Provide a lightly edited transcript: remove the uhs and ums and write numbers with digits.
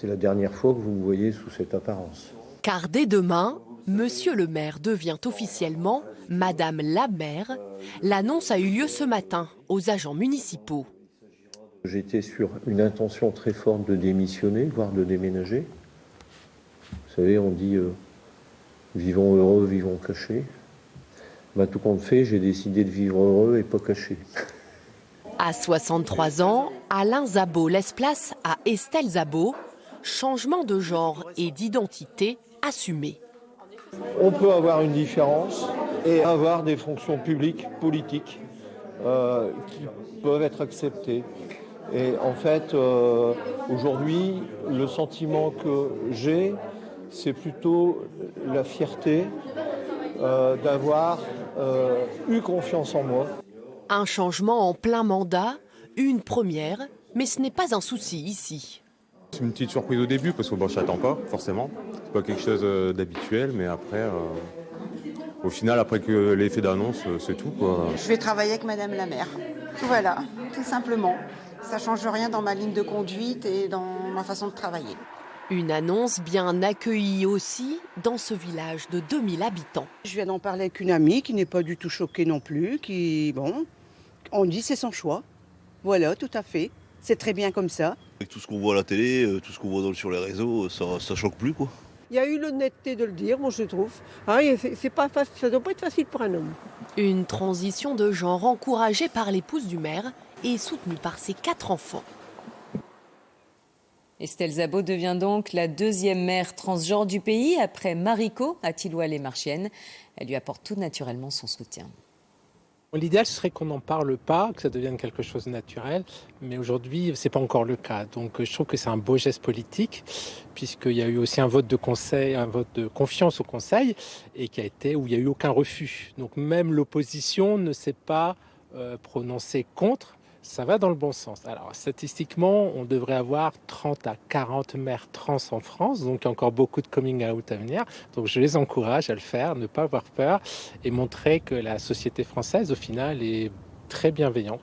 C'est la dernière fois que vous me voyez sous cette apparence. Car dès demain, Monsieur le maire devient officiellement Madame la maire. L'annonce a eu lieu ce matin aux agents municipaux. J'étais sur une intention très forte de démissionner, voire de déménager. Vous savez, on dit vivons heureux, vivons cachés. Tout compte fait, j'ai décidé de vivre heureux et pas caché. À 63 ans, Alain Zabot laisse place à Estelle Zabot. Changement de genre et d'identité assumé. On peut avoir une différence et avoir des fonctions publiques, politiques, qui peuvent être acceptées. Et en fait, aujourd'hui, le sentiment que j'ai, c'est plutôt la fierté d'avoir eu confiance en moi. Un changement en plein mandat, une première, mais ce n'est pas un souci ici. C'est une petite surprise au début parce que je ne m'attends pas forcément. C'est pas quelque chose d'habituel, mais après, au final, après que l'effet d'annonce, c'est tout, quoi. Je vais travailler avec Madame la maire. Voilà, tout simplement. Ça ne change rien dans ma ligne de conduite et dans ma façon de travailler. Une annonce bien accueillie aussi dans ce village de 2000 habitants. Je viens d'en parler avec une amie qui n'est pas du tout choquée non plus, on dit c'est son choix. Voilà, tout à fait. C'est très bien comme ça. Avec tout ce qu'on voit à la télé, tout ce qu'on voit sur les réseaux, ça choque plus, quoi. Il y a eu l'honnêteté de le dire, moi je trouve. Ça ne doit pas être facile pour un homme. Une transition de genre encouragée par l'épouse du maire et soutenue par ses 4 enfants. Estelle Zabot devient donc la deuxième maire transgenre du pays après Mariko à Tilloy-les-Marchiennes. Elle lui apporte tout naturellement son soutien. L'idéal serait qu'on n'en parle pas, que ça devienne quelque chose de naturel, mais aujourd'hui c'est pas encore le cas. Donc je trouve que c'est un beau geste politique, puisqu'il y a eu aussi un vote de confiance au Conseil, et où il n'y a eu aucun refus. Donc même l'opposition ne s'est pas prononcée contre. Ça va dans le bon sens. Alors, statistiquement, on devrait avoir 30 à 40 maires trans en France, donc il y a encore beaucoup de coming out à venir. Donc, je les encourage à le faire, ne pas avoir peur et montrer que la société française, au final, est très bienveillante.